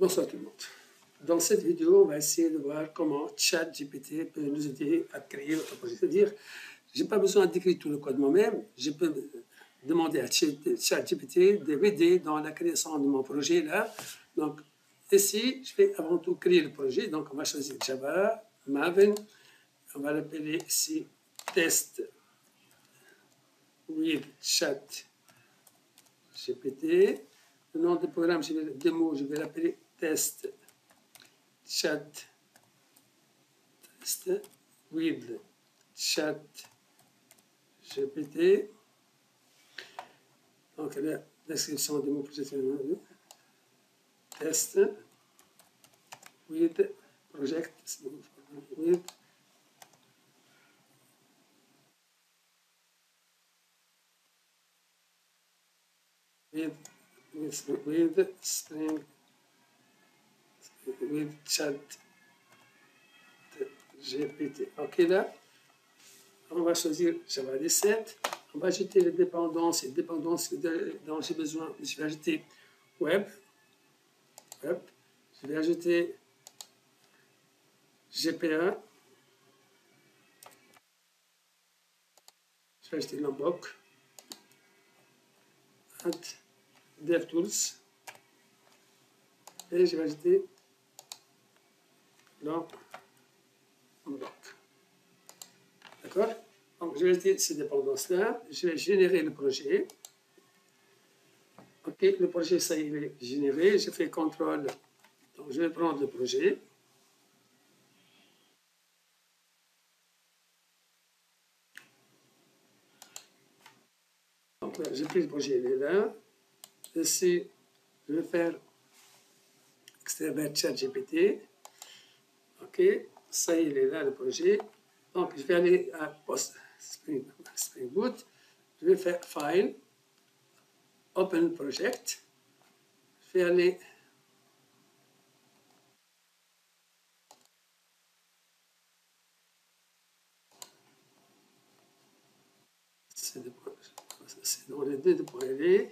Bonsoir tout le monde. Dans cette vidéo, on va essayer de voir comment ChatGPT peut nous aider à créer notre projet. C'est-à-dire, je n'ai pas besoin d'écrire tout le code moi-même, je peux demander à ChatGPT de m'aider dans la création de mon projet là. Donc, ici, je vais avant tout créer le projet. Donc, on va choisir Java, Maven, on va l'appeler ici test with ChatGPT. Le nom du programme, je vais l'appeler test with ChatGPT. Donc, la description du mot professionnel. Test with project with Spring with ChatGPT. Ok, là, on va choisir Java 17. On va ajouter les dépendances dont j'ai besoin. Je vais ajouter web. Je vais ajouter GPA. Je vais ajouter Lombok. Add DevTools. Et je vais ajouter Lombok. D'accord? Donc, je vais ajouter ces dépendances-là. Je vais générer le projet. OK, le projet, ça il est généré. Je fais contrôle. Donc, je vais prendre le projet. Donc, là, j'ai pris le projet, il est là. Ici, je vais faire extraire vers ChatGPT. OK, ça il est là, le projet. Donc, je vais aller à Spring Boot. Je vais faire File, Open Project. Je vais aller c'est dans les d2.lv,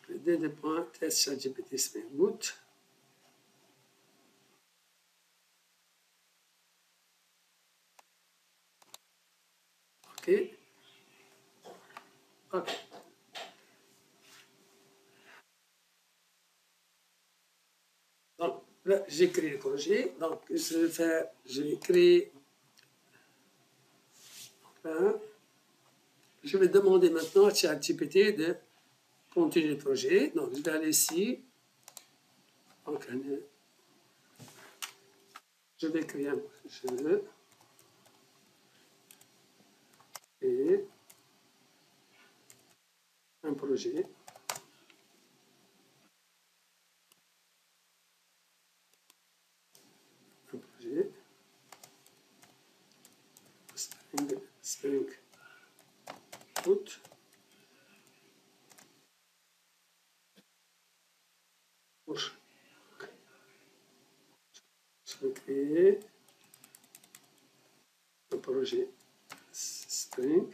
le d2.test ChatGPT Spring Boot. OK. OK. Donc, là, j'ai créé le projet. Donc, je vais créer. Là, je vais demander maintenant à ChatGPT de continuer le projet. Donc, je vais aller ici. Donc, je vais créer un projet. Et un projet. Un projet. Spring Boot. Je vais créer un projet Spring.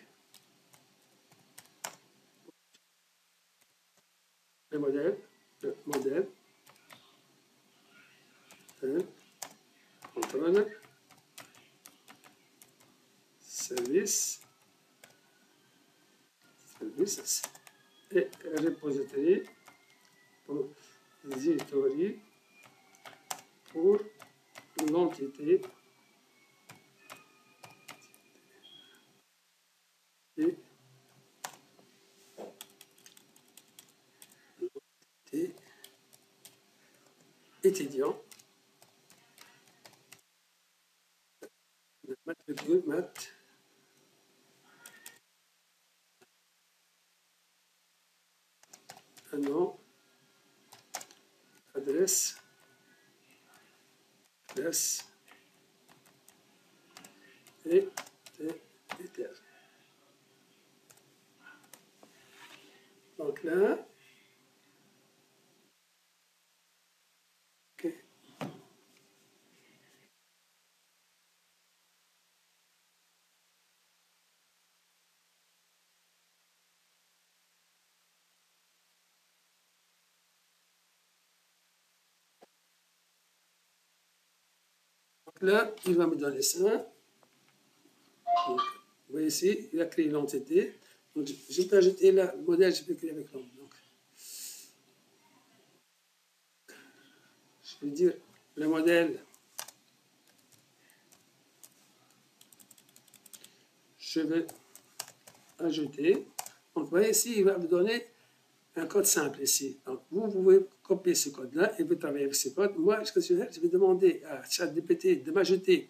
Le modèle, contrôleur, service, et repository pour l'entité et étudiant. Math. Un nom, adresse, et terme. Donc là, OK. Là, il va me donner ça. Donc, vous voyez ici, il a créé l'entité. Donc, je peux ajouter là, le modèle, je peux créer avec l'homme. Donc, je vais dire le modèle, je vais ajouter. Donc, vous voyez ici, il va me donner un code simple ici. Donc, vous pouvez copier ce code-là et vous travaillez avec ce code. Moi, je vais demander à ChatGPT de m'ajouter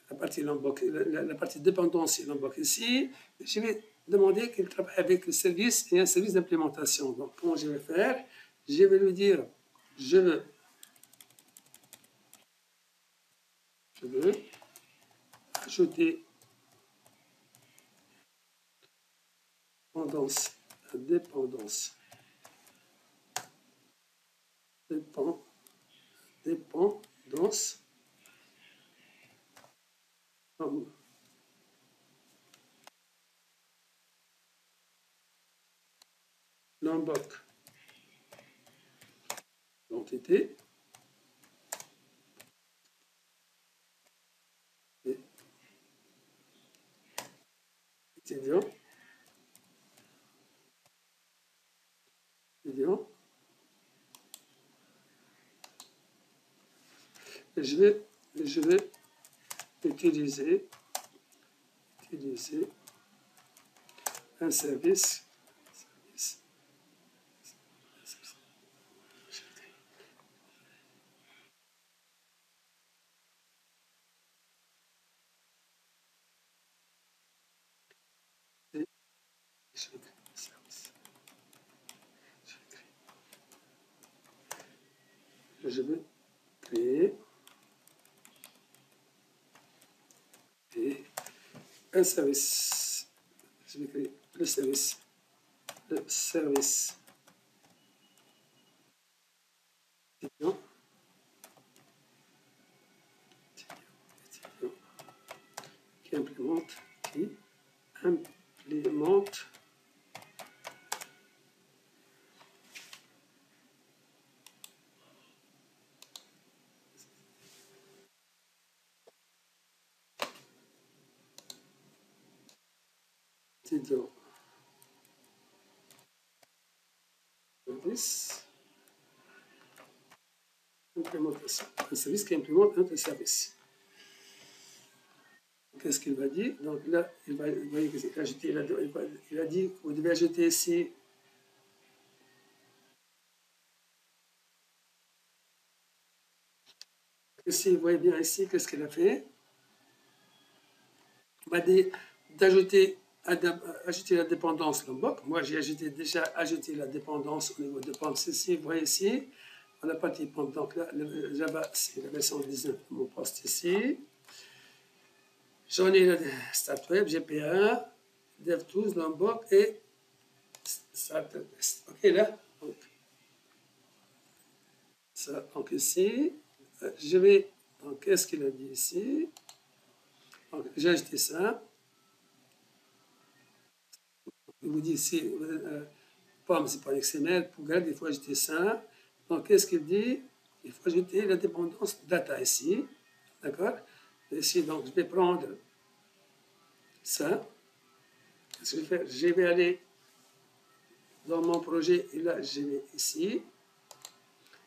la partie Lombok, la partie dépendance et Lombok ici. Je vais demander qu'il travaille avec le service et un service d'implémentation. Donc, comment je vais faire? Je vais lui dire, je veux ajouter dépendance, dépendance, Lombok, l'entité, étudiant, étudiant. Je vais utiliser un service, je vais créer un service. Je vais créer le service étudiant, qui implémente étudiant service, implémentation. Un service qui implémente un service. Qu'est-ce qu'il va dire? Donc là, vous voyez qu'il a ajouté, il a dit que vous devez ajouter ici ici, vous voyez bien ici, qu'est-ce qu'il a fait? Il m'a dit d'ajouter la dépendance Lombok. Moi, j'ai déjà ajouté la dépendance au niveau de poste ici. Vous voyez ici, on n'a pas de dépendance. Donc là, le Java, c'est la version 19 de mon poste ici. J'en ai le Start Web, GPA, DevTools, Lombok et OK, là. Donc, ça, donc ici, je vais. Donc, qu'est-ce qu'il a dit ici? Donc, j'ai ajouté ça. Il vous dit ici, pomme, c'est pas un XML. Pour garder, il faut ajouter ça. Donc, qu'est-ce qu'il dit? Il faut ajouter la dépendance data ici. D'accord? Ici, donc, je vais prendre ça. Qu'est-ce que je vais faire? Je vais aller dans mon projet et là, je vais ici.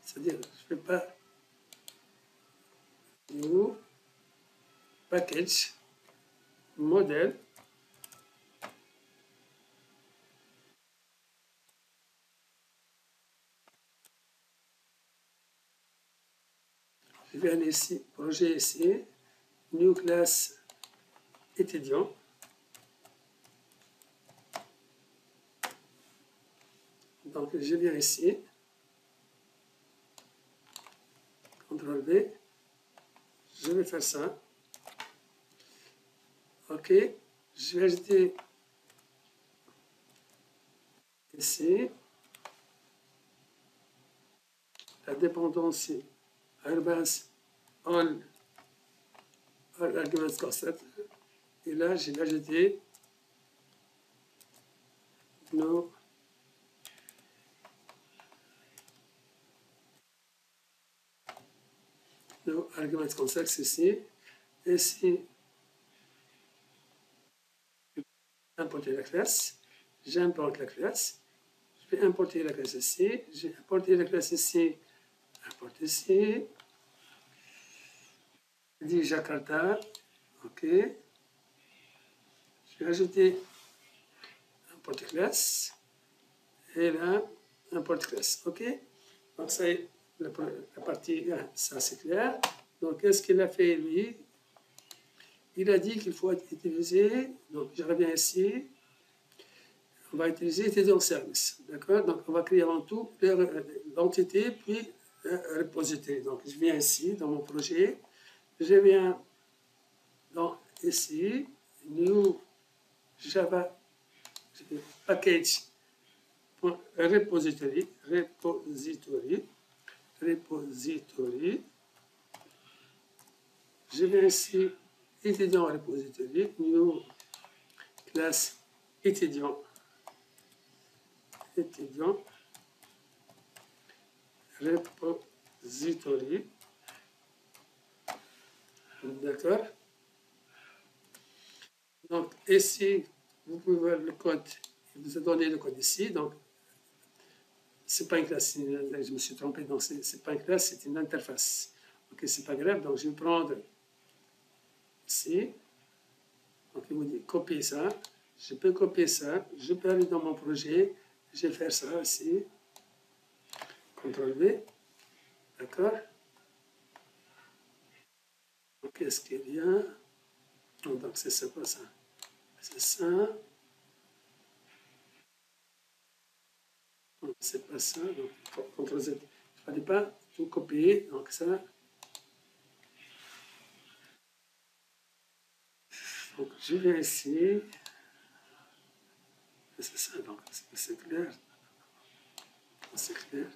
C'est-à-dire, je ne fais pas new package modèle. Je vais aller ici, projet ici, new class étudiant. Donc, je viens ici, CTRL V, je vais faire ça. OK, je vais ajouter ici la dépendance Airbus all arguments concept. Et là, je vais ajouter no le argument context ici. Ici, importer la classe. J'importe la classe. Je vais importer la classe ici. J'ai importé la classe ici. Importe ici. Je dis Jakarta. OK. Je vais ajouter import classe. Et là, import classe. OK. Donc, ça est, la partie, ça c'est clair. Donc, qu'est-ce qu'il a fait lui? Il a dit qu'il faut utiliser, donc je reviens ici, on va utiliser étudiant service. D'accord? Donc, on va créer avant tout l'entité, puis le repository. Donc, je viens ici, dans mon projet, je viens dans ici, new Java package repository, je viens ici, étudiant repository, new classe étudiant, repository, d'accord. Donc ici, vous pouvez voir le code, il vous a donné le code ici, donc c'est pas une classe, je me suis trompé, donc c'est pas une classe, c'est une interface. Ok, c'est pas grave, donc je vais prendre ici, donc il vous dit copier ça, je peux copier ça, je peux aller dans mon projet, je vais faire ça ici, CTRL V, d'accord. Donc qu'est-ce qu'il y a? Donc c'est ça, pas ça, c'est ça. C'est pas ça, donc CTRL Z. Il ne fallait pas tout copier, donc ça. Donc je viens ici. C'est ça, donc c'est clair. C'est clair.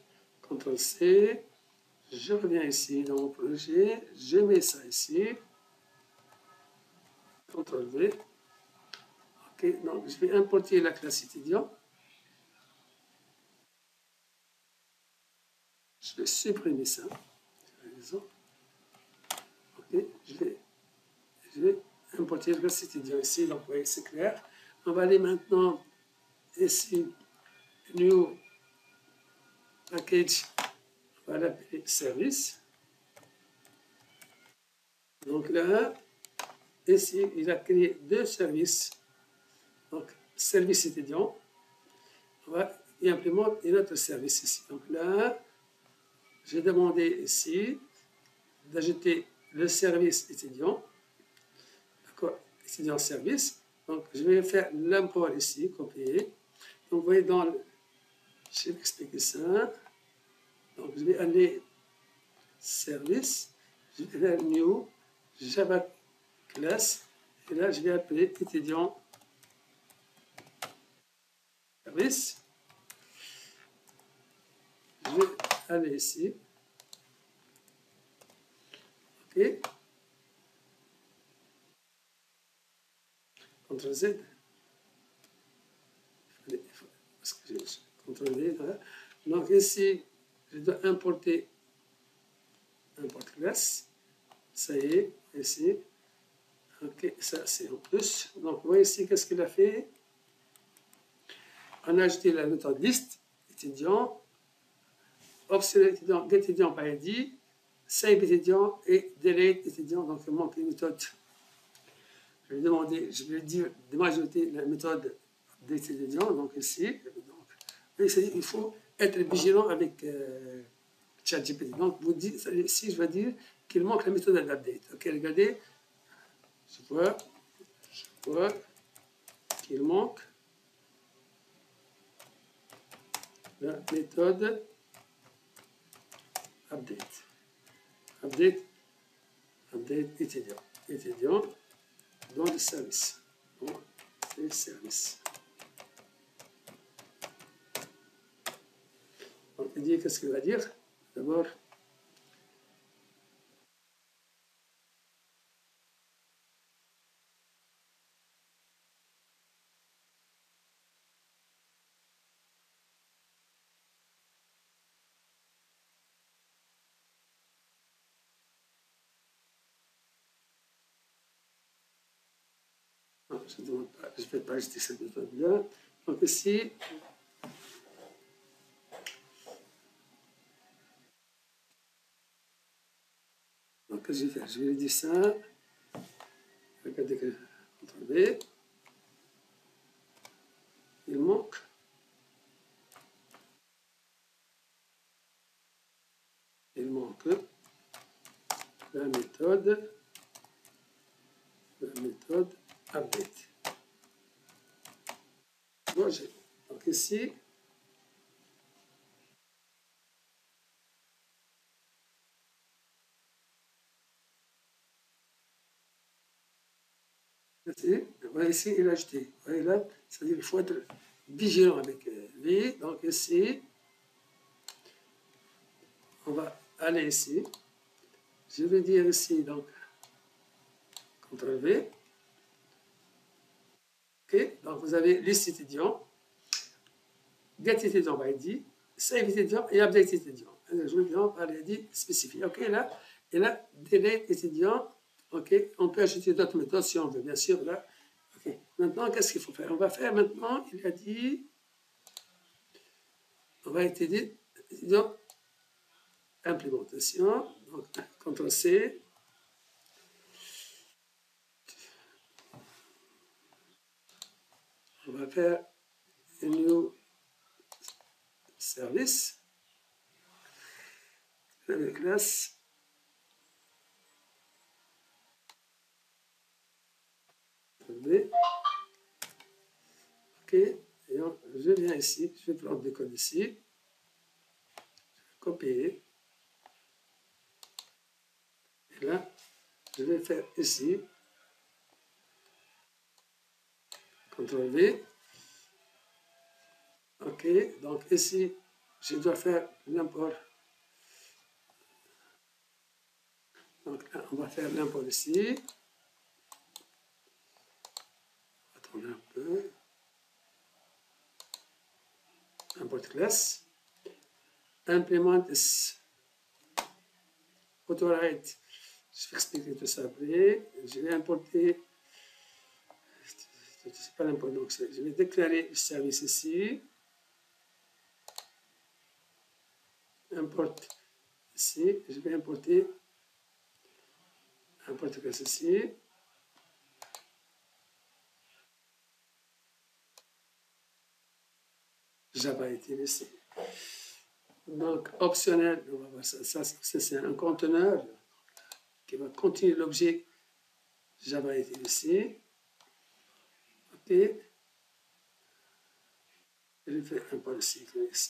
CTRL C. Je reviens ici dans mon projet. Je mets ça ici. CTRL V. OK, donc je vais importer la classe étudiant. Je vais supprimer ça. OK, je vais importer la classe étudiant ici. Donc, vous voyez, c'est clair. On va aller maintenant ici, new package, on va l'appeler service. Donc là, ici, il a créé deux services. Donc, service étudiant. On va y implémenter un autre service ici. Donc là, j'ai demandé ici d'ajouter le service étudiant. D'accord, étudiant service. Donc, je vais faire l'import ici, copier. Donc, vous voyez dans le... Je vais expliquer ça. Donc, je vais aller service. Je vais faire new Java class. Et là, je vais appeler étudiant service. Je vais aller ici. OK. CTRL Z. Parce que j'ai CTRL V. Voilà. Donc ici, je dois importer import class. Ça y est, ici. OK, ça c'est en plus. Donc vous voyez ici, qu'est-ce qu'il a fait? On a ajouté la méthode list étudiant, optionnel étudiant, get étudiant by ID, save étudiant et delete étudiant. Donc il manque une méthode. Je vais demander, je vais dire de m'ajouter la méthode d'étudiant, donc ici. Donc, il faut être vigilant avec ChatGPT. Donc vous dites, ici je vais dire qu'il manque la méthode d'update. Ok, regardez, je vois qu'il manque la méthode update. Update étudiant dans le service. Dans les services. Donc, il dit qu'est-ce qu'il va dire? D'abord, je ne vais pas ajouter cette méthode-là. Donc ici, donc qu'est-ce que je vais faire? Je vais lui dire ça. Regardez que CTRL V. Il manque. Il manque la méthode update. Bon, donc ici, ici, il a ajouté. Vous voyez là, c'est-à-dire qu'il faut être vigilant avec lui. Donc ici, on va aller ici. Je vais dire ici, donc, CTRL V. OK, donc vous avez liste étudiant, get étudiant by ID, save étudiant et update étudiant. Je vais par l'ID spécifique. OK, là, et là, delete étudiant. OK, on peut ajouter d'autres méthodes si on veut, bien sûr. Là. OK, maintenant, qu'est-ce qu'il faut faire? On va faire maintenant, il a dit, on va étudier étudiant implémentation. Donc, CTRL C. On va faire un new service. La classe. OK, et je viens ici, je vais prendre le code ici, je vais copier, et là, je vais faire ici, CTRL V, OK, donc ici, je dois faire l'import, donc là, on va faire l'import ici, attendez un peu, import class, implement is autoride, je vais expliquer tout ça après, je vais importer, c'est pas l'import, donc je vais déclarer le service ici, import ici, je vais importer import class ici, Java est ici. Donc, optionnel, on va voir ça c'est un conteneur qui va contenir l'objet Java est ici. OK. Je fais un point ici.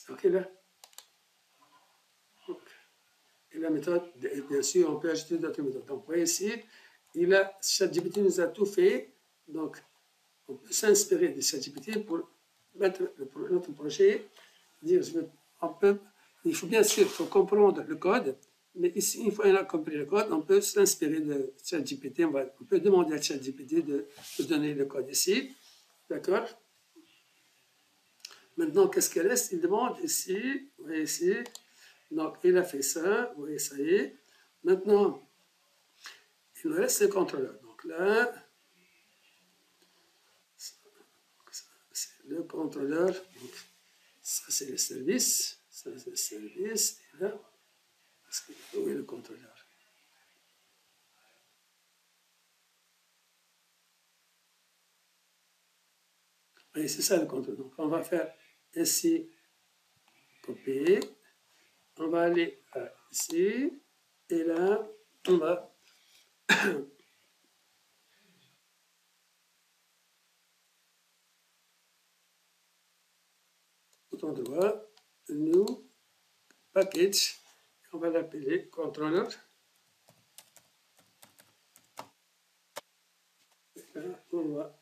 OK, là. Et la méthode, bien sûr, on peut ajouter d'autres méthodes. Donc, vous voyez ici, ChatGPT nous a tout fait. Donc, on peut s'inspirer de ChatGPT pour mettre notre projet. Dire, il faut bien sûr, il faut comprendre le code. Mais ici, une fois qu'on a compris le code, on peut s'inspirer de ChatGPT. On peut demander à ChatGPT de donner le code ici. D'accord? Maintenant, qu'est-ce qu'il reste? Il demande ici, vous voyez ici. Donc, il a fait ça, vous voyez, ça y est. Maintenant, il nous reste le contrôleur. Donc là, c'est le contrôleur. Donc, ça, c'est le service. Ça, c'est le service. Et là, où est le contrôleur? Et c'est ça le contrôle. Donc, on va faire ici, copier. On va aller ici. Et là, on va bouton droit, new package. On va l'appeler controller. Et là, on va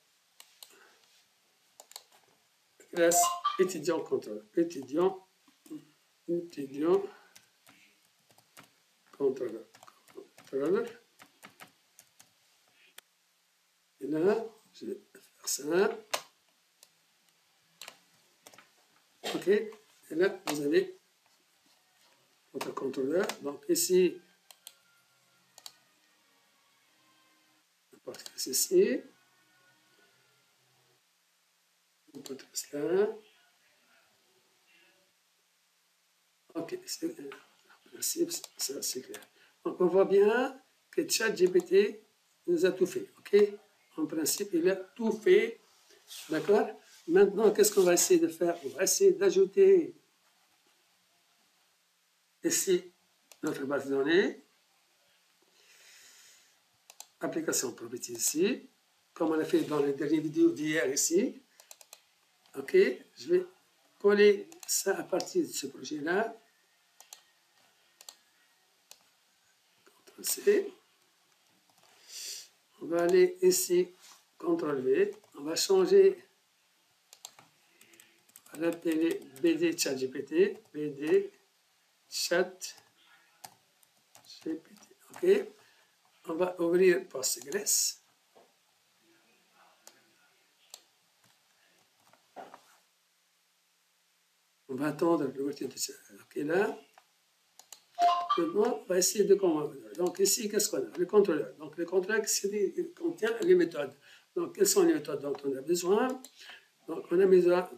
classe étudiant contrôle. Étudiant contrôleur. Et là, je vais faire ça. OK. Et là, vous avez votre contrôleur. Donc ici, n'importe quel ceci. On peut trouver cela. Ok, en principe, ça c'est clair. Donc on voit bien que ChatGPT nous a tout fait. Ok, en principe, il a tout fait. D'accord. Maintenant, qu'est-ce qu'on va essayer de faire? On va essayer d'ajouter ici notre base de données. Application property ici, comme on a fait dans les dernières vidéos d'hier ici. Ok, je vais coller ça à partir de ce projet-là. CTRL-C. On va aller ici, CTRL-V. On va changer, on va l'appeler BD ChatGPT. BD ChatGPT. Ok. On va ouvrir Postgres. On va attendre l'ouverture de ça. Ok, là. Maintenant, on va essayer de comprendre. Donc ici, qu'est-ce qu'on a? Le contrôleur. Donc le contrôleur contient les méthodes. Donc quelles sont les méthodes dont on a besoin? Donc on a besoin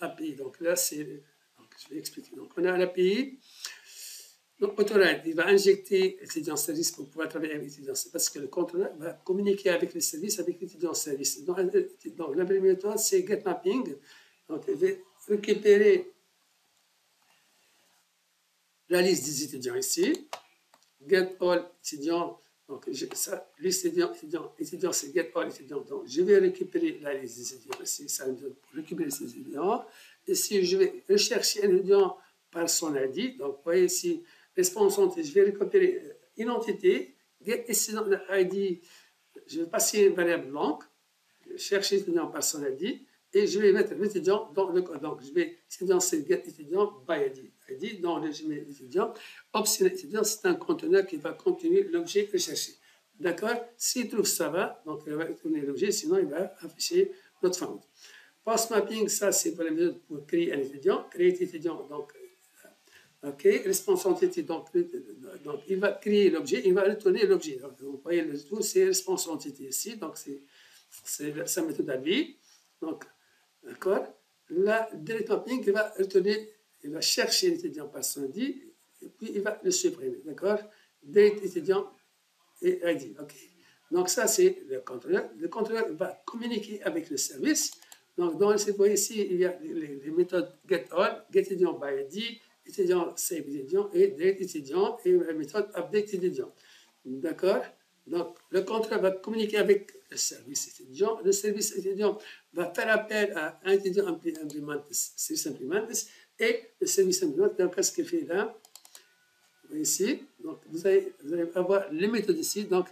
d'API. Donc là, c'est... je vais expliquer. Donc on a l'API. Donc Autoride, il va injecter l'étudiant service pour pouvoir travailler avec l'étudiant service. Parce que le contrôleur va communiquer avec les services, avec l'étudiant service. Donc la première méthode, c'est getMapping. Donc il va récupérer la liste des étudiants ici. Get all étudiants, donc liste étudiants, c'est get all étudiants. Donc je vais récupérer la liste des étudiants ici, ça me donne pour récupérer ces étudiants. Ici, je vais rechercher un étudiant par son ID. Donc vous voyez ici, responsabilité, je vais récupérer identité, get étudiant ID, je vais passer une variable blanche, chercher l'étudiant par son ID, et je vais mettre l'étudiant dans le code. Donc, je vais étudiant, c'est get étudiant by ID. ID dans le régime étudiant. Option étudiant, c'est un conteneur qui va contenir l'objet recherché. D'accord? S'il trouve ça va, donc il va retourner l'objet, sinon il va afficher notre found. Post mapping, ça c'est pour la méthode pour créer un étudiant. Créer étudiant, donc, ok, responsabilité, donc il va créer l'objet, il va retourner l'objet. Vous voyez le tout, c'est responsabilité ici, donc c'est sa méthode à vie. Donc, d'accord. Là, delete mapping, il va retourner, il va chercher l'étudiant par son ID, et puis il va le supprimer, d'accord. Delete étudiant et ID, ok. Donc ça, c'est le contrôleur. Le contrôleur va communiquer avec le service. Donc dans cette fois ici, il y a les méthodes getAll, getEtudiant by ID, étudiant save étudiant et delete étudiant et la méthode update étudiant. D'accord. Donc, le contrôleur va communiquer avec le service étudiant. Le service étudiant va faire appel à un étudiant service implementis, et le service implementis, donc, qu'est-ce qu'il fait là? Ici, donc vous allez avoir les méthodes ici. Donc,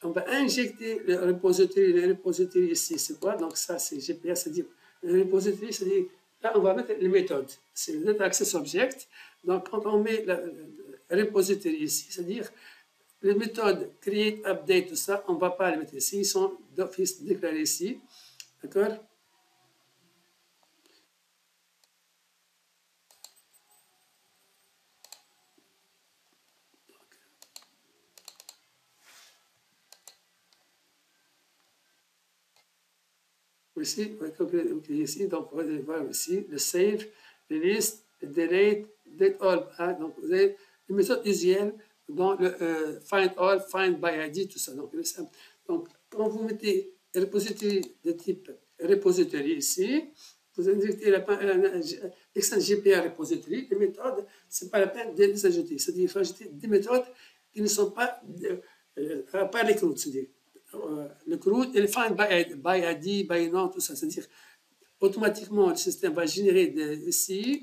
on va injecter le repository. Le repository ici, c'est quoi? Donc, ça, c'est GPS, c'est-à-dire le repository, c'est-à-dire là, on va mettre les méthodes. C'est le Data Access Object. Donc, quand on met le repository ici, c'est-à-dire les méthodes create, update, tout ça, on ne va pas les mettre ici. Ils sont d'office déclarés ici. D'accord? Ici, ici, donc vous allez voir ici le save, le list, le delete, delete all. Hein, donc vous avez les méthodes usuelles dans le find all, find by ID, tout ça. Donc, quand vous mettez le repository de type repository ici, vous injectez l'extension GPA repository, les méthodes, ce n'est pas la peine de les ajouter. C'est-à-dire qu'il faut ajouter des méthodes qui ne sont pas les clous, c'est-à-dire le CRUD et le find by ID, by nom, tout ça. C'est-à-dire, automatiquement, le système va générer ici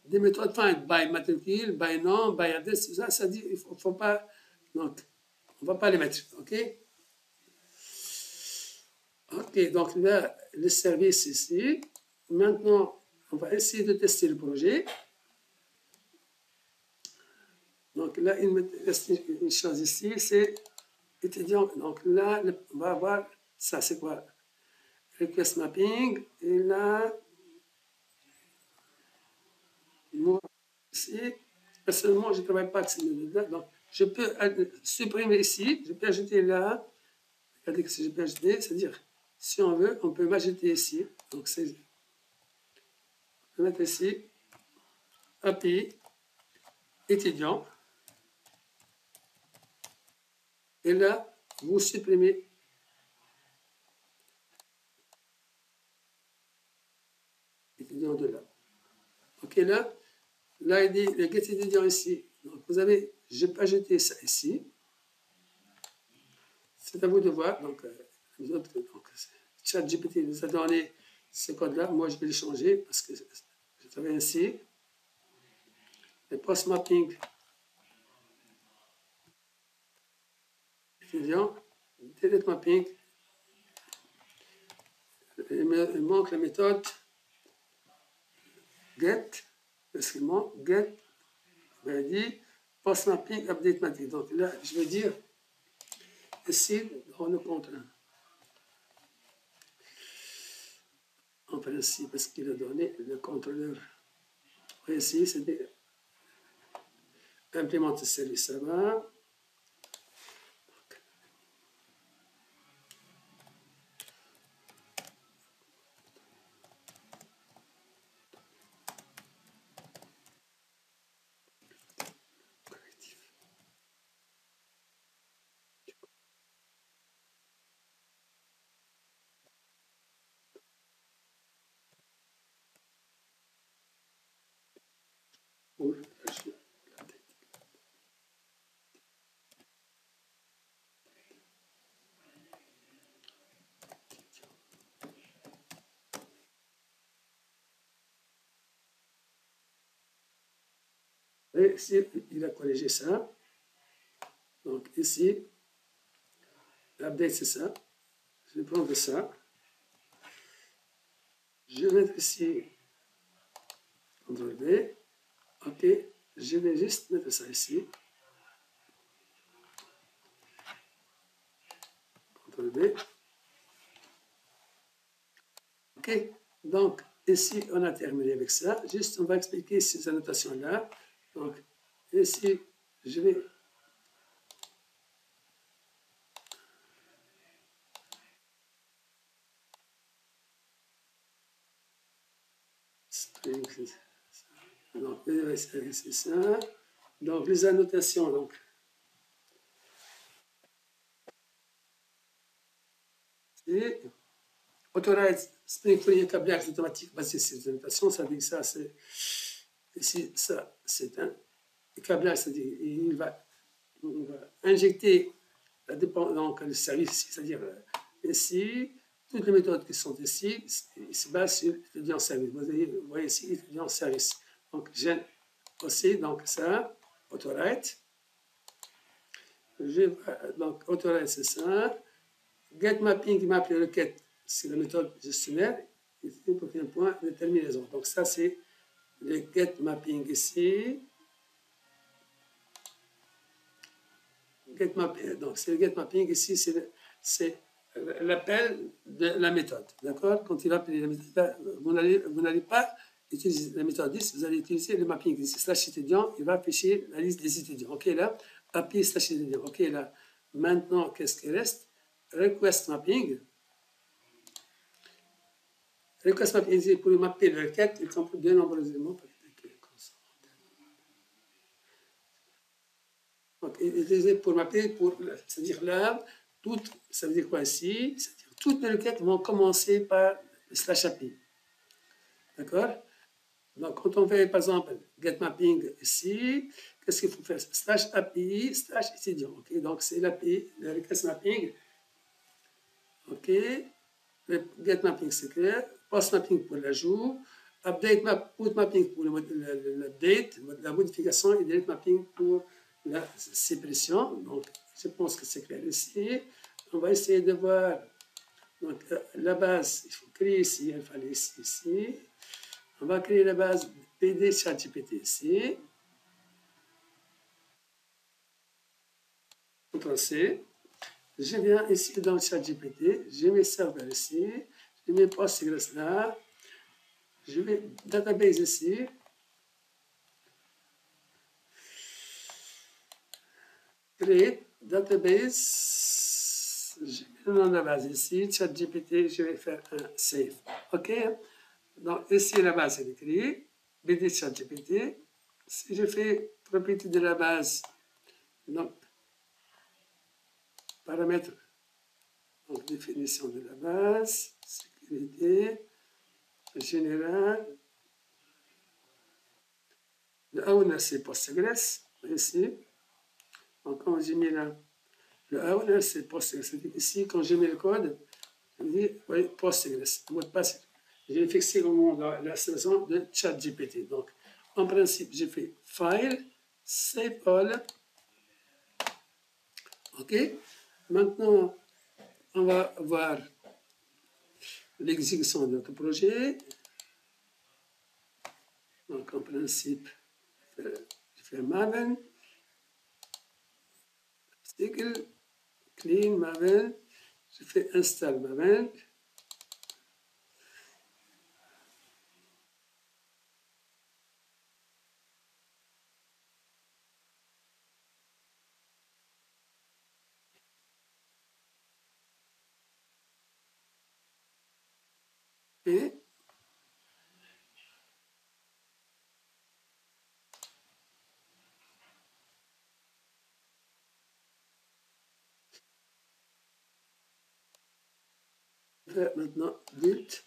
des méthodes find by matricule, by nom, by adresse, tout ça. C'est-à-dire, il ne faut pas. Donc, on ne va pas les mettre. OK? OK, donc là, le service ici. Maintenant, on va essayer de tester le projet. Donc là, il me reste une chose ici, c'est étudiant. Donc là, on va avoir ça, c'est quoi? Request mapping. Et là, moi, ici, personnellement, je ne travaille pas avec ces méthodes-là. Donc, je peux supprimer ici, je peux ajouter là. Regardez ce que je peux ajouter, c'est-à-dire, si on veut, on peut m'ajouter ici. Donc, c'est Je vais mettre ici API étudiant. Et là, vous supprimez étudiant de là. Ok, là, il dit le get étudiant ici. Donc, vous avez, je peux ajouter ça ici. C'est à vous de voir. Donc, ChatGPT nous a donné ce code-là. Moi, je vais le changer parce que je travaille ainsi. Le post mapping étudiant, delete mapping. Il manque la méthode get, parce qu'il manque get, on dit post mapping update mapping. Donc là, je vais dire ici dans le compte 1. En principe, parce qu'il a donné le contrôleur. Ici, c'est implémenter le service, ça va. Et ici, il a corrigé ça. Donc ici, l'update, c'est ça. Je vais prendre ça. Je vais mettre ici CTRL V. OK. Je vais juste mettre ça ici. CTRL V. OK. Donc, ici, on a terminé avec ça. Juste, on va expliquer ces annotations-là. Donc, ici, je vais donc, c'est ça. Donc, les annotations, donc. Et Authorize Spring Fourier câblage automatique basé sur les annotations, ça dit que ça, c'est. Ici, ça, c'est un câblage, c'est-à-dire, on va injecter la dépendance, donc le service, c'est-à-dire ici, toutes les méthodes qui sont ici, ils se basent sur l'étudiant service. Vous voyez ici, étudiant service. Donc, j'ai aussi, donc ça, autorite. Donc, autorite, c'est ça. Get mapping, il mappe les requêtes, c'est la méthode gestionnaire. Et pour un point de terminaison. Donc, ça, c'est le get mapping ici. Get mapping, donc, c'est le get mapping ici, c'est l'appel de la méthode. D'accord? Quand il appelle la méthode, vous n'allez pas utiliser la méthode 10, vous allez utiliser le mapping ici, slash étudiant, il va afficher la liste des étudiants. OK, là, API slash étudiant. OK, là, maintenant, qu'est-ce qui reste? Request mapping. Request mapping, c'est pour mapper la requête, il comprend de nombreux éléments. Donc, utilisé pour mapper, c'est-à-dire là, ça veut dire quoi ici? C'est-à-dire toutes les requêtes vont commencer par slash API. D'accord? Donc, quand on fait, par exemple, get mapping ici, qu'est-ce qu'il faut faire? Slash API, slash étudiant. OK? Donc, c'est l'API, le request mapping. OK? Le get mapping, c'est clair. Post mapping pour l'ajout. Update put mapping pour l'update, la modification, et delete mapping pour la suppression. Donc, je pense que c'est clair ici. On va essayer de voir. Donc, la base, il faut créer ici, il fallait ici. On va créer la base PD ChatGPT ici. CTRL-C. Je viens ici dans le ChatGPT. J'ai mes serveurs ici. J'ai mes Postgres là. Je vais database ici. Create database. Je vais dans la base ici. ChatGPT, je vais faire un save. OK? Donc, ici, la base est créée. BD ChatGPT. Si je fais propriété de la base, donc, paramètres, donc définition de la base, sécurité, général. Le owner, c'est Postgres, ici. Donc, quand j'ai mis là, le owner, c'est Postgres. C'est-à-dire ici, quand j'ai mis le code, je dis, oui, Postgres, le mot de passe. J'ai fixé au moment de la saison de ChatGPT. Donc, en principe, j'ai fait File, Save All. OK. Maintenant, on va voir l'exécution de notre projet. Donc, en principe, je fais Maven, Stickle, Clean Maven, je fais Install Maven. Et je vais maintenant Build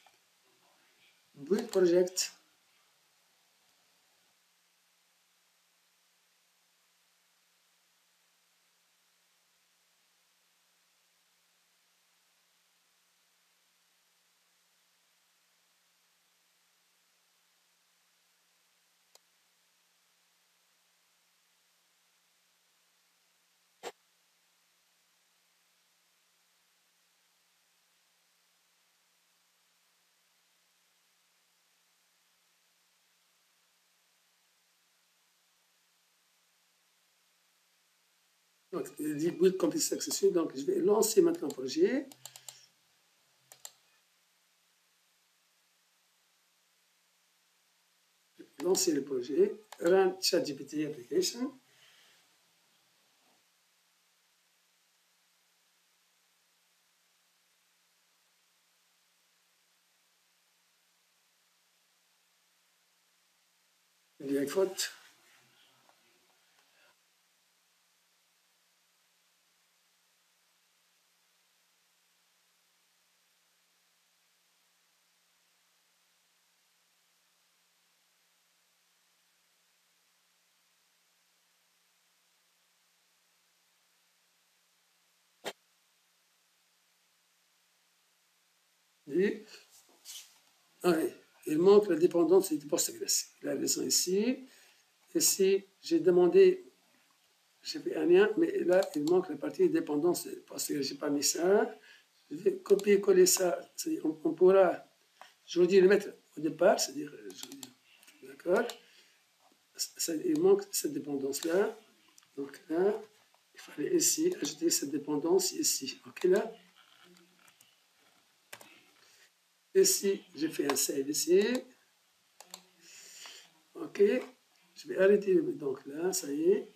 Project. Donc, Build Complete Successful. Donc, je vais lancer maintenant le projet. Lancer le projet. Run ChatGPT Application. Il y a une faute. Et, ah oui, il manque la dépendance du Postgres. La raison ici. Ici, j'ai demandé, j'ai fait un lien, mais là, il manque la partie dépendance parce que je n'ai pas mis ça. Je vais copier-coller ça. On pourra, je vous dis, le mettre au départ, c'est-à-dire, d'accord, il manque cette dépendance-là. Donc là, il fallait ici ajouter cette dépendance ici. OK, là. Ici, j'ai fait un save ici. OK. Je vais arrêter. Donc là, ça y est.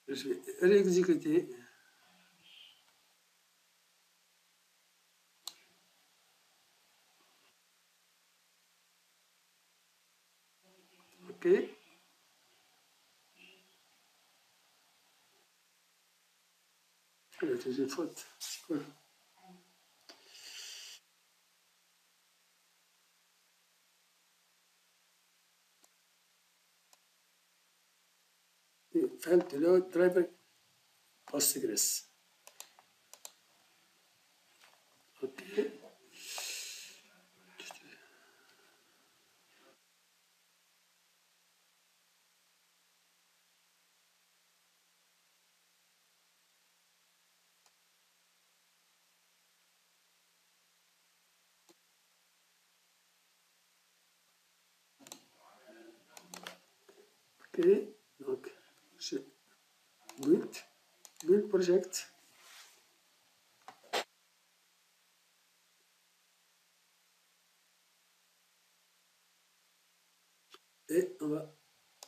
Je vais réexécuter. OK. La deuxième faute. C'est quoi? Failed to load driver Postgres. OK. OK. Donc, je build project. Et on va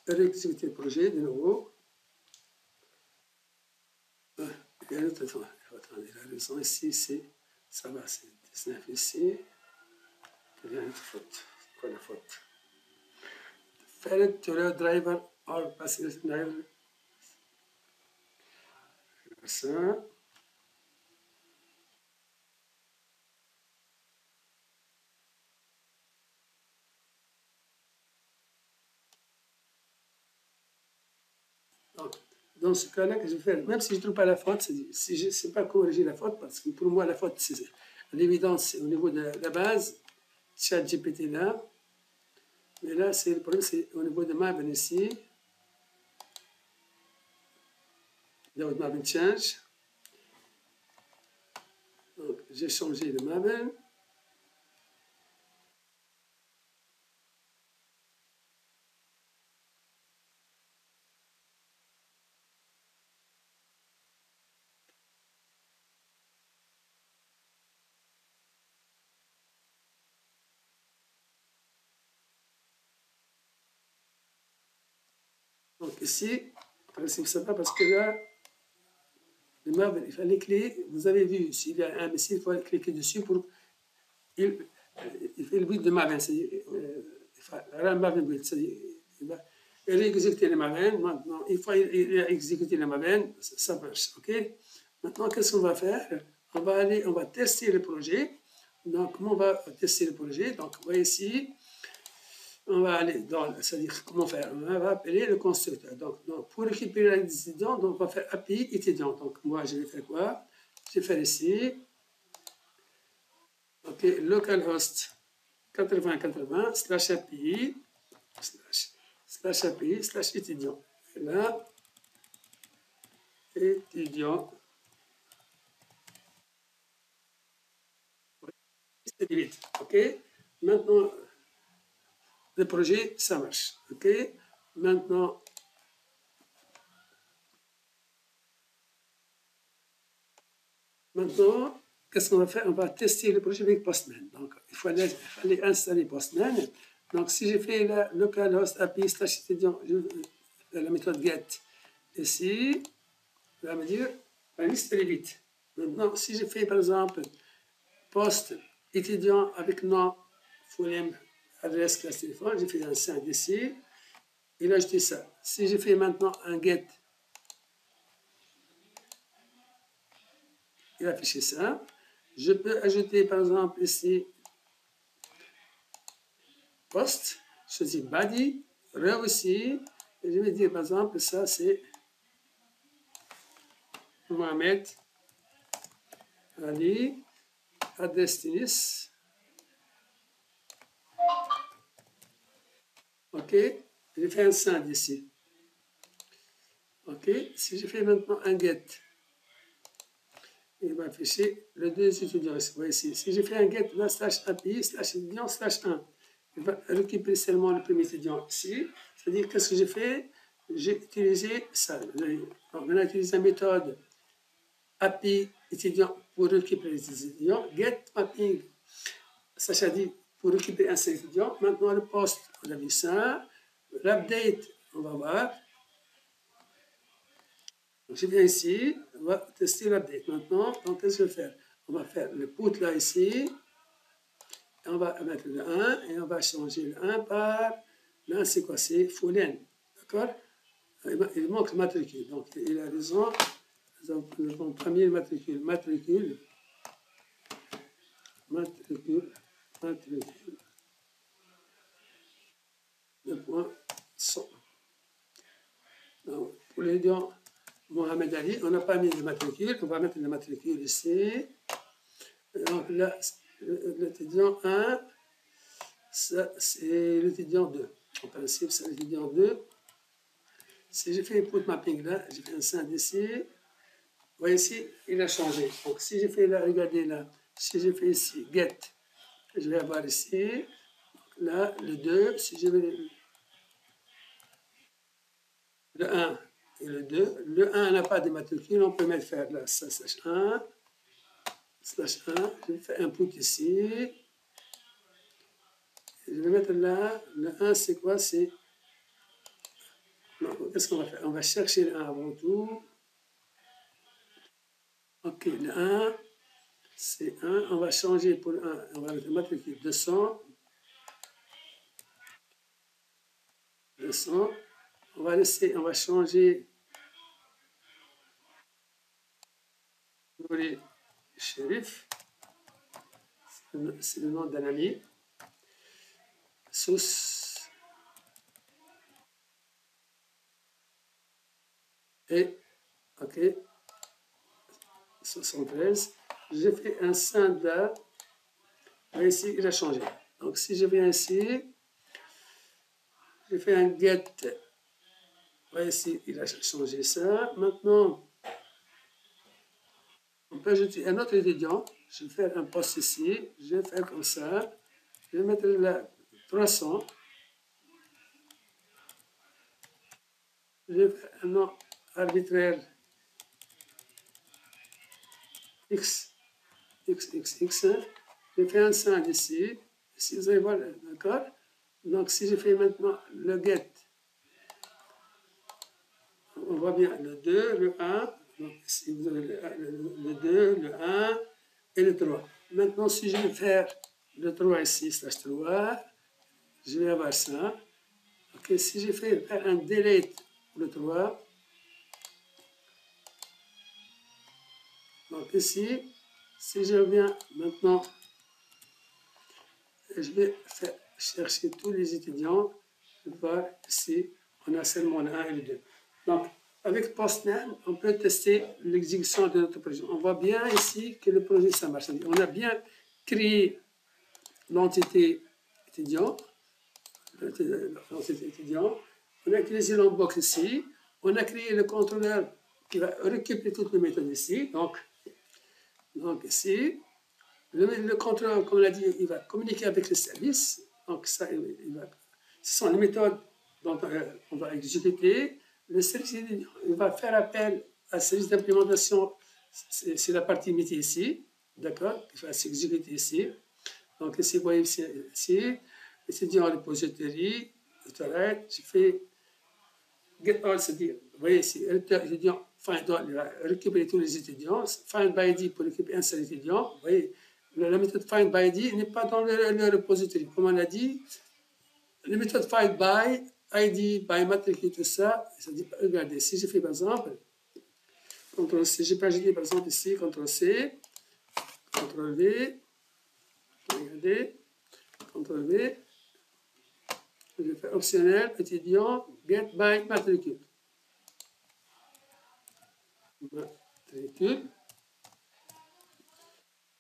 réexécuter le projet de nouveau. Et attendez, la raison ici, c'est ça va, c'est 19 ici. Il y a une faute. C'est quoi la faute? Failed to load driver or passenger driver. Ça. Donc, dans ce cas-là, que je vais faire, même si je ne trouve pas la faute, si je ne sais pas corriger la faute, parce que pour moi, la faute, c'est l'évidence, c'est au niveau de la base, ChatGPT là, mais là, le problème, c'est au niveau de Maven ici, de Maven Change. Donc, j'ai changé le Maven. Donc ici, c'est ça parce que là, le Maven, il fallait cliquer. Vous avez vu, s'il y a un message, il faut cliquer dessus pour. Il fait le but de Maven, c'est-à-dire, il Maven build, c'est-à-dire, il va exécuter le Maven. Maintenant, une fois qu'il a exécuté le Maven, ça marche, ok? Maintenant, qu'est-ce qu'on va faire? On va tester le projet. Donc, comment on va tester le projet? Donc, on va ici. On va aller dans, c'est-à-dire comment faire? On va appeler le constructeur. Donc pour récupérer l'étudiant, on va faire API étudiant. Donc moi, je vais faire quoi? Je vais faire ici, ok, localhost 8080 slash API slash API slash étudiant. Et là, étudiant. C'est vite, ok? Maintenant, le projet, ça marche, ok? Maintenant, qu'est-ce qu'on va faire? On va tester le projet avec Postman. Donc, il fallait installer Postman. Donc, si j'ai fait la localhost API slash étudiant, la méthode get ici, ça va me dire la liste est vite. Maintenant, si je fais par exemple post étudiant avec nom, phonème, adresse, classe téléphone, j'ai fait un 5 ici, il a ajouté ça. Si je fais maintenant un get, il a affiché ça. Je peux ajouter par exemple ici post, je dis body, aussi, et je vais dire par exemple ça c'est Mohamed Ali, adresse tennis. Ok, j'ai fait un send ici. Ok, si je fais maintenant un get, il va afficher les deux étudiants ici. Si je fais un get, là, slash API, slash étudiant, slash 1, il va récupérer seulement le premier étudiant ici. C'est-à-dire, qu'est-ce que j'ai fait? J'ai utilisé ça. On a utilisé la méthode API étudiant pour récupérer les étudiants. Get mapping, ça dit pour récupérer un seul étudiant. Maintenant, le post, on a vu ça. L'update, on va voir. Donc, je viens ici, on va tester l'update. Maintenant, qu'est-ce que je vais faire? On va faire le put là ici. Et on va mettre le 1 et on va changer le 1 par. Là, c'est quoi? C'est full n. D'accord? Il manque le matricule. Donc, il a raison. Nous avons pas mis le matricule. Matricule. Le point 100. Donc, pour l'étudiant Mohamed Ali, on n'a pas mis le matricule. On va mettre le matricule ici. Donc là, l'étudiant 1, ça c'est l'étudiant 2. En principe, c'est l'étudiant 2. Si je fais un put mapping là, j'ai fait un send ici. Vous voyez ici, il a changé. Donc si je fais là, regardez là, si je fais ici, get, je vais avoir ici, là, le 2, si je vais le 1 et le 2, le 1 n'a pas de matricule, on peut mettre faire là, ça, slash 1, je vais faire un put ici, je vais mettre là, le 1 c'est quoi? C'est, qu'est-ce qu'on va faire? On va chercher le 1 avant tout. Ok, le 1, c'est 1, on va changer pour le 1, on va mettre le matricule 200, 200. On va changer Nouri Sherif, c'est le nom d'un ami. Sous et ok, 73. J'ai fait un synda. Ici, il a changé. Donc, si je viens ici, j'ai fait un get. Ici, il a changé ça. Maintenant, on peut ajouter un autre étudiant. Je vais faire un poste ici. Je vais faire comme ça. Je vais mettre là 300. Je vais faire un nom arbitraire X, X, X, X. Je fais un signe ici. Ici, vous allez voir, d'accord? Donc, si je fais maintenant le get, on voit bien le 2, le 1. Donc, ici, vous avez le 2, le 1 et le 3. Maintenant, si je vais faire le 3 ici, slash 3, je vais avoir ça. Ok, si je fais faire un delete pour le 3, donc ici, si je viens maintenant, je vais chercher tous les étudiants. Je vais voir ici, on a seulement le 1 et le 2. Donc, avec Postman, on peut tester l'exécution de notre projet. On voit bien ici que le projet, ça marche. On a bien créé l'entité étudiant. On a utilisé l'unbox ici. On a créé le contrôleur qui va récupérer toutes les méthodes ici. Donc ici, le contrôleur, comme on l'a dit, il va communiquer avec le service. Donc, ça, ce sont les méthodes dont on va exécuter. Le service, il va faire appel à ce service d'implémentation. C'est la partie métier ici, d'accord, qui va s'exécuter ici. Donc, ici, vous voyez ici, étudiant repository, je fais get all, c'est-à-dire, vous voyez ici, étudiant, find all, il va récupérer tous les étudiants, find by ID pour récupérer un seul étudiant. Vous voyez, la méthode find by ID n'est pas dans le repository. Comme on a dit, la méthode find by ID, by matricule, tout ça, dit, regardez, si je fais par exemple, CTRL-C, j'ai pas ajouté par exemple ici, CTRL-C, CTRL-V, regardez, CTRL-V, je vais faire optionnel, étudiant, get by matricule. Matricule.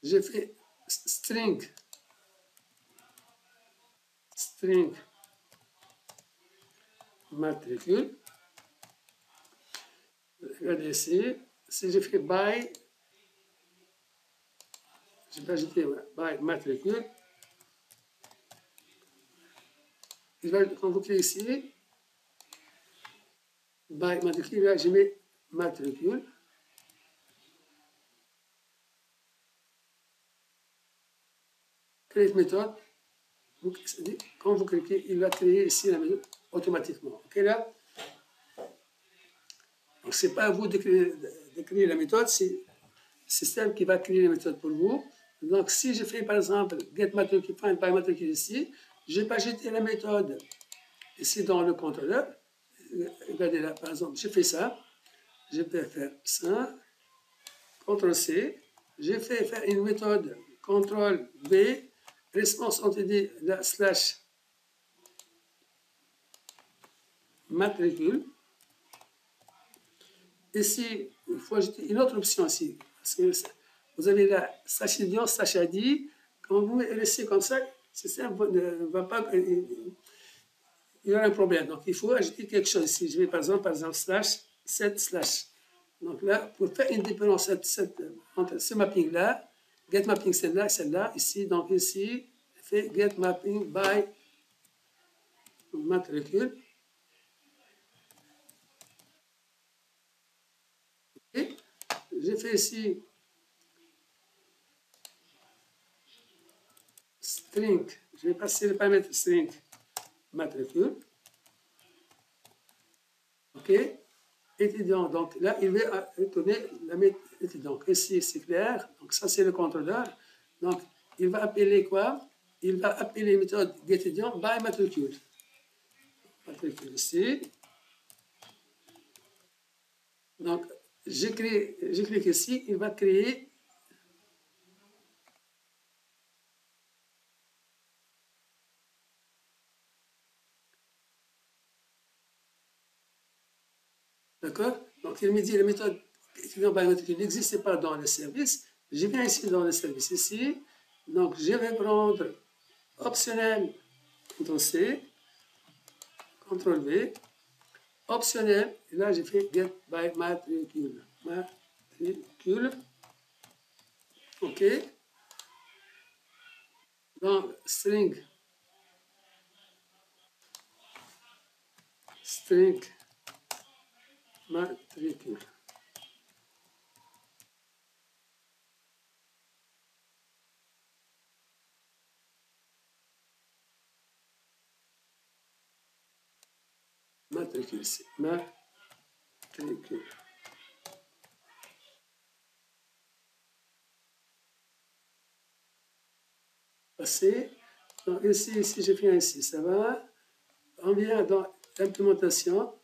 J'ai fait string matricule. Regardez ici, si je fais by, je vais ajouter by matricule. Quand vous cliquez ici, by matricule, là, je mets matricule. Create méthode. Quand vous cliquez, il va créer ici la méthode automatiquement. Ok, là? Donc, ce n'est pas à vous de créer la méthode, c'est le système qui va créer la méthode pour vous. Donc, si je fais par exemple get matricule, find by matricule ici, je vais pas jeter la méthode ici dans le contrôleur. Regardez là, par exemple, je fais ça. Je peux faire ça. CTRL-C. Je fais faire une méthode CTRL-V. Response entity slash matricule. Ici, il faut ajouter une autre option ici. Parce que vous avez là slash étudiant, slash ID. Quand vous laissez comme ça, le système ne va pas. Il y aura un problème. Donc, il faut ajouter quelque chose ici. Je vais par exemple slash 7 slash. Donc là, pour faire une différence entre ce mapping-là, get mapping celle-là et celle-là, ici, donc ici, je fais get mapping by matricule. Et j'ai fait ici string, je vais passer le paramètre string matricule. OK. Étudiant, donc là, il va retourner la méthode étudiant. Ici, c'est clair. Donc, ça, c'est le contrôleur. Donc, il va appeler quoi? Il va appeler la méthode getEtudiant by matricule. matricule ici. Donc, je clique ici, il va créer d'accord? Donc, il me dit la méthode étudiant biométrique n'existe pas dans le service. Je viens ici dans le service ici. Donc, je vais prendre optionnel, CTRL-C, CTRL-V, optionnel, et là, j'ai fait get by matricule. Matricule. OK. Dans string matricule. Matricule ici. Matricule. Passer. Donc ici, je viens ici, ça va. On vient dans l'implémentation.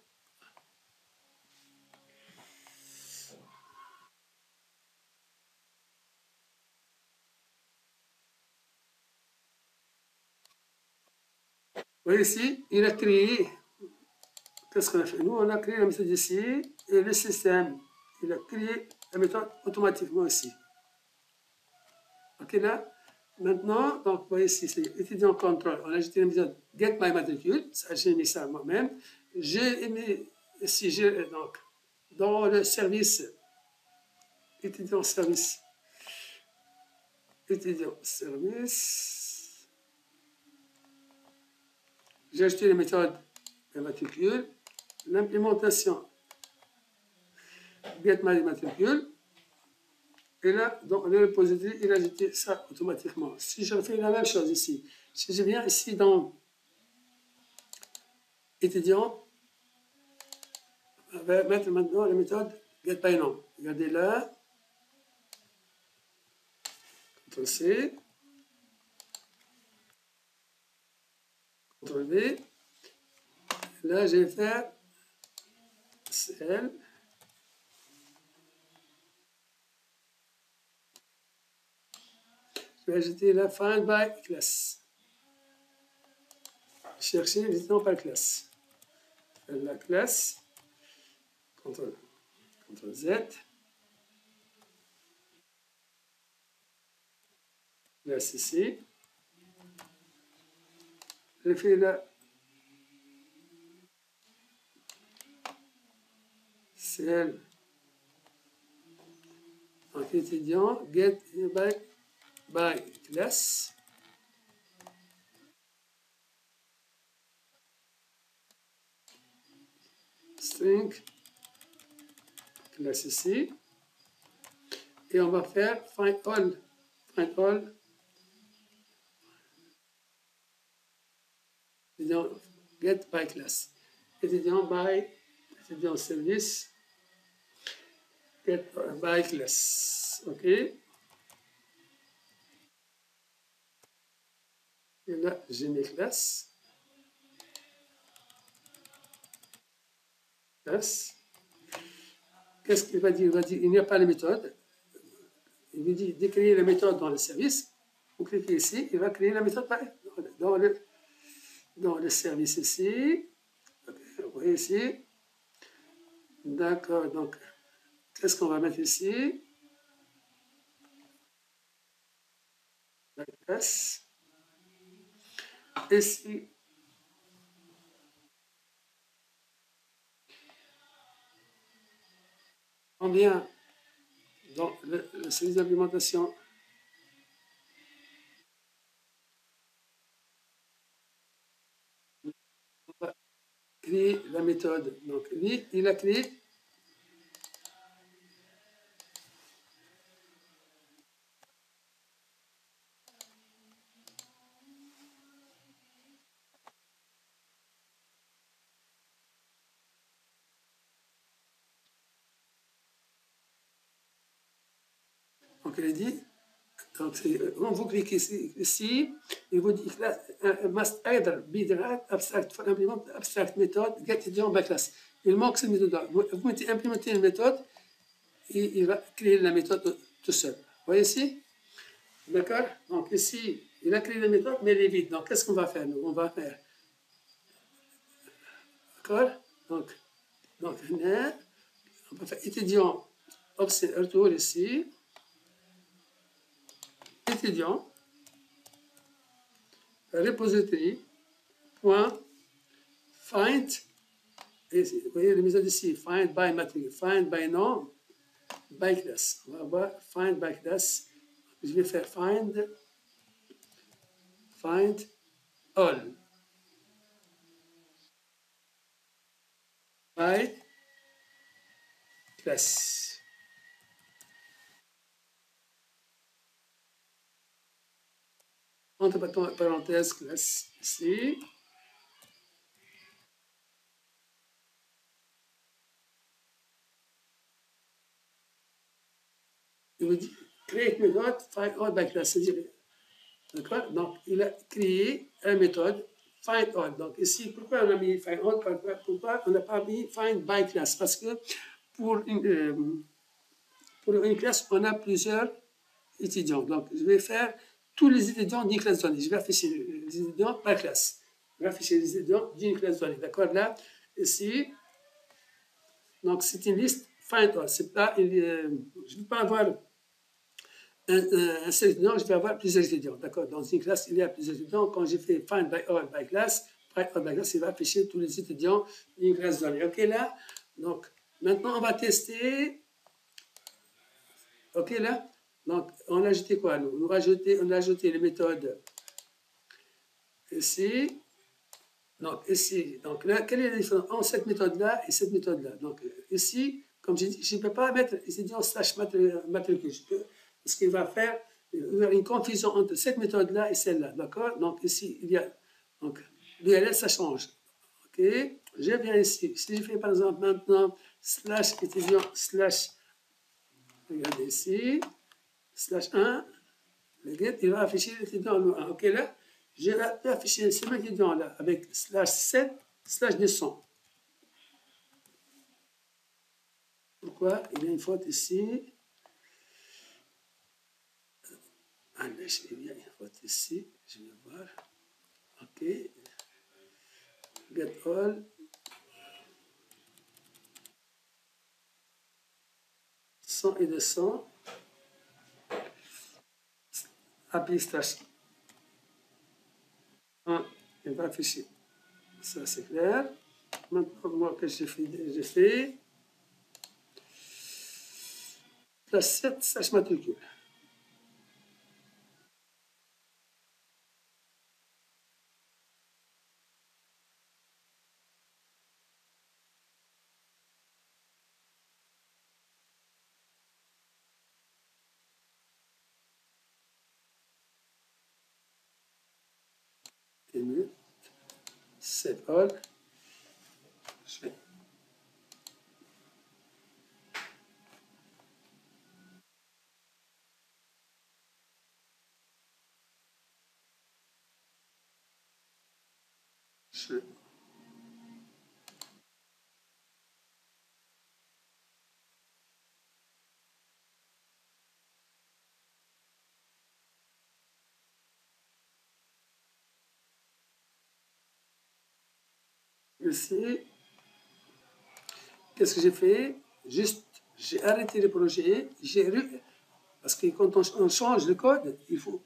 Vous voyez ici, il a créé, qu'est-ce qu'on a fait? Nous, on a créé la méthode ici, et le système, il a créé la méthode automatiquement ici. OK, là, maintenant, donc, vous voyez ici, c'est étudiant contrôle. On a ajouté la méthode get my matricule, ça, j'ai mis ça moi-même. J'ai mis ici, donc, dans le service, étudiant service, j'ai ajouté la méthode de matricule, l'implémentation get my matricule, et là, dans le repository, il a ajouté ça automatiquement. Si je fais la même chose ici, si je viens ici dans étudiant, on va mettre maintenant la méthode getByNom. Regardez là, CTRL-C, CTRL-V. Là, je vais faire CL. Je vais ajouter la find by class. Chercher l'étudiant par classe. La classe, CTRL-Z. Classe ici. Je fais la CL. Donc, étudiant, get by class. String, classe ici. Et on va faire find all. Find all. Étudiant, get by class. Étudiant by, étudiant service, get by class. OK. Et là, j'ai mes classes. Qu'est-ce qu'il va dire? Il va dire il n'y a pas de méthode. Il lui dit de créer la méthode dans le service. Vous cliquez ici, il va créer la méthode dans le service ici. Vous voyez ici. D'accord, donc, qu'est-ce qu'on va mettre ici? La classe. Ici, on vient dans le service d'implémentation. On va créer la méthode. Donc, lui, il a créé. Donc, il a dit Donc, quand vous cliquez ici, il vous dit must either be derived abstract for implement abstract method get étudiant by class. Il manque cette méthode-là. Vous mettez implémenter une méthode et il va créer la méthode tout seul. Vous voyez ici? D'accord? Donc ici, il a créé la méthode, mais elle est vide. Donc qu'est-ce qu'on va faire? Nous, on va faire. D'accord? Donc on va faire étudiant, retour ici. Étudiant, repository, point, find, et vous voyez les méthodes ici, find by matrix, find by nom, by class. On va voir find by class. Je vais faire find all. By class. Entre parenthèses, classe ici. Il vous dit create méthode find all by class. C'est-à-dire, d'accord? Donc, il a créé une méthode find all. Donc, ici, pourquoi on a mis find all? Pourquoi on n'a pas mis find by class? Parce que pour une classe, on a plusieurs étudiants. Donc, je vais faire tous les étudiants d'une classe donnée. Je vais afficher les étudiants par classe. Je vais afficher les étudiants d'une classe donnée. D'accord? Là, ici, donc c'est une liste find all. C'est pas je ne vais pas avoir un seul étudiant, je vais avoir plusieurs étudiants. D'accord? Dans une classe, il y a plusieurs étudiants. Quand j'ai fait find by all by class, il va afficher tous les étudiants d'une classe donnée. OK, là? Donc, maintenant, on va tester. OK, là? Donc, on a ajouté quoi? On a ajouté les méthodes ici. Donc, ici. Donc, là, quelle est la différence entre cette méthode-là et cette méthode-là? Donc, ici, comme j'ai dit, je ne peux pas mettre étudiant slash matricule. Parce qu'il va faire une confusion entre cette méthode-là et celle-là. D'accord? Donc, ici, il y a. Donc, l'URL, ça change. OK? Je viens ici. Si je fais, par exemple, maintenant, slash étudiant slash. Regardez ici. Slash 1, le get, il va afficher l'étudiant en 1. OK, là, je vais afficher ce même étudiant-là avec slash 7, slash 200. Pourquoi? Il y a une faute ici. Ah, là, il y a une faute ici. Je vais voir. OK. Get all. 100 et 200. Appli slash 1, il va afficher. Ça, c'est clair. Maintenant, moi, que j'ai fait slash 7, slash matricule. Save all. Je vais. Ici, qu'est-ce que j'ai fait? Juste, j'ai arrêté le projet, parce que quand on change le code, il faut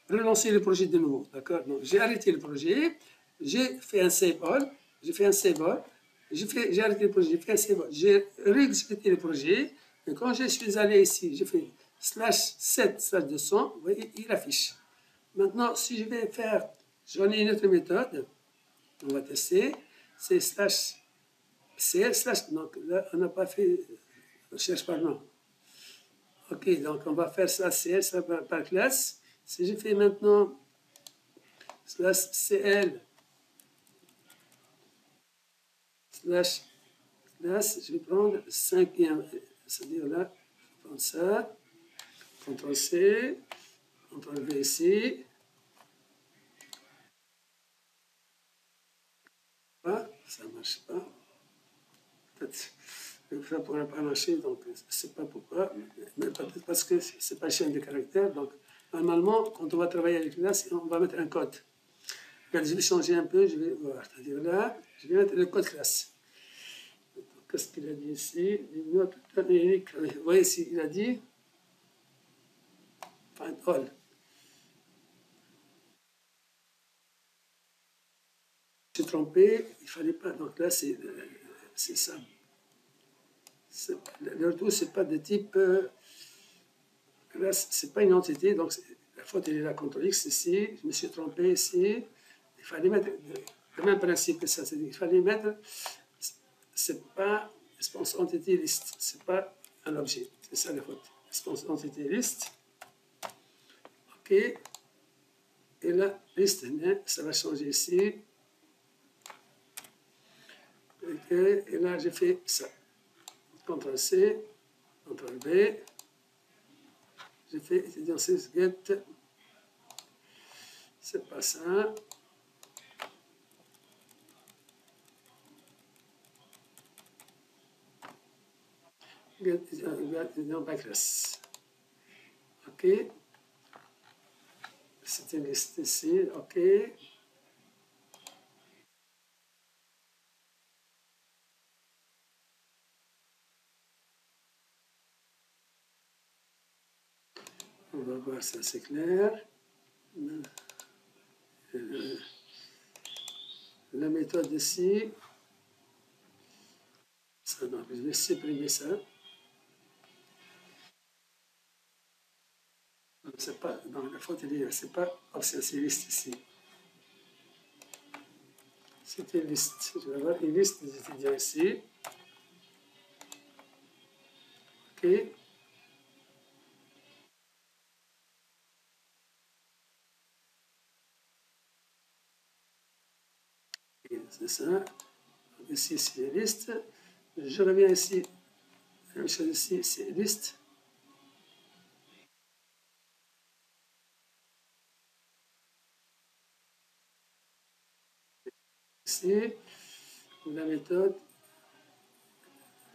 relancer le projet de nouveau, d'accord? Donc, j'ai arrêté le projet, j'ai fait un save all, j'ai arrêté le projet, j'ai fait un save all, j'ai réexécuté le projet, et quand je suis allé ici, j'ai fait slash 7 slash 200, vous voyez, il affiche. Maintenant, si je vais faire, j'en ai une autre méthode, on va tester, c'est slash CL slash, donc là, on n'a pas fait recherche par nom. OK, donc on va faire ça CL ça par classe. Si je fais maintenant slash CL slash classe, je vais prendre 5e, c'est-à-dire là, je vais prendre ça, CTRL C, CTRL V ici. Ça ne marche pas. Peut-être que ça ne pourrait pas marcher, donc je ne sais pas pourquoi, mais peut-être parce que ce n'est pas chaîne de caractères. Donc, normalement, quand on va travailler avec classe, on va mettre un code. Regarde, je vais changer un peu, je vais voir. C'est-à-dire là, je vais mettre le code classe. Qu'est-ce qu'il a dit ici? Vous voyez ici, il a dit find all. Je suis trompé, il ne fallait pas. Donc là, c'est ça. Le retour, ce n'est pas de type. Là, ce n'est pas une entité, donc la faute elle est là, CTRL X ici. Je me suis trompé ici. Il fallait mettre le même principe que ça. C'est-à-dire qu'il fallait mettre. C'est pas response entity list, c'est pas un objet. C'est ça la faute. Response entity list. OK. Et là, list, ça va changer ici. OK. Et là, j'ai fait ça. CTRL C, CTRL V. J'ai fait étudiant get. C'est pas ça. Get étudiant backless. OK. C'est une liste ici. OK. On va voir ça, c'est clair. La méthode ici. Ça, donc, je vais supprimer ça. C'est pas, dans la faute, c'est pas option, c'est liste ici. C'est une liste. Je vais avoir une liste des étudiants ici. OK. C'est ça. Donc, ici, c'est les listes. Je reviens ici. La même chose ici, c'est liste. Ici, la méthode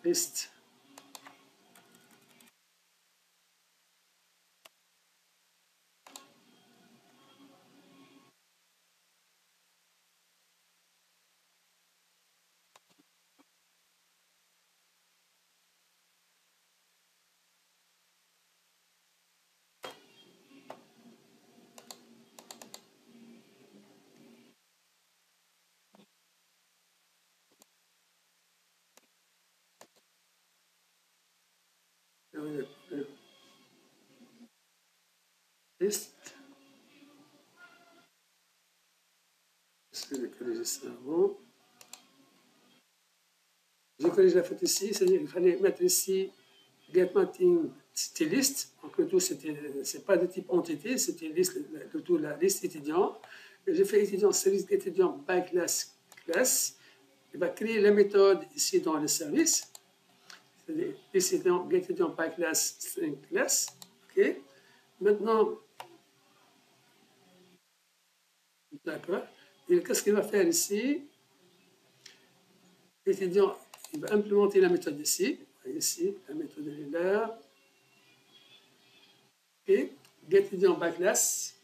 liste. Liste. Je vais corriger ça avant. J'ai corrigé la faute ici, c'est-à-dire qu'il fallait mettre ici get mapping, c'était liste. Donc le tout, c'est pas de type entité, c'était liste, le tout, la liste étudiant. J'ai fait étudiant, service étudiant by class, class. Il va créer la méthode ici dans le service. C'est-à-dire étudiant, get étudiant by class, string class. OK. Maintenant, d'accord. Et qu'est-ce qu'il va faire ici? L'étudiant, il va implémenter la méthode ici. Ici, la méthode est là. Et get étudiant by class.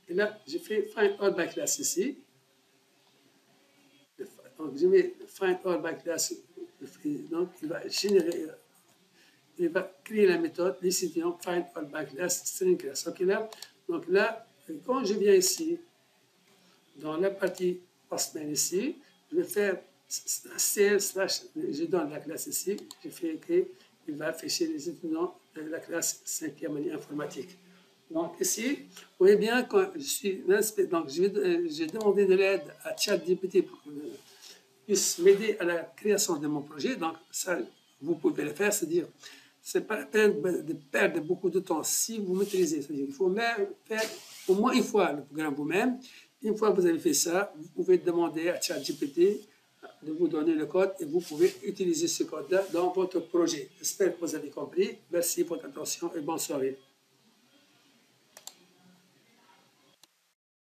Et là, j'ai fait find all by class ici. Donc, je mets find all by class. Donc, il va générer, il va créer la méthode l'étudiant find all by class string class. OK, là. Donc là, quand je viens ici, dans la partie postman ici, je vais faire cl/, je donne la classe ici, je fais écrire, il va afficher les étudiants de la classe 5e année informatique. Donc ici, vous voyez bien, quand je suis donc j'ai demandé de l'aide à ChatGPT pour qu'il puisse m'aider à la création de mon projet. Donc ça, vous pouvez le faire, c'est-à-dire, c'est pas la peine de perdre beaucoup de temps si vous maîtrisez. C'est-à-dire, il faut même faire au moins une fois le programme vous-même. Une fois que vous avez fait ça, vous pouvez demander à ChatGPT de vous donner le code et vous pouvez utiliser ce code-là dans votre projet. J'espère que vous avez compris. Merci pour votre attention et bonne soirée.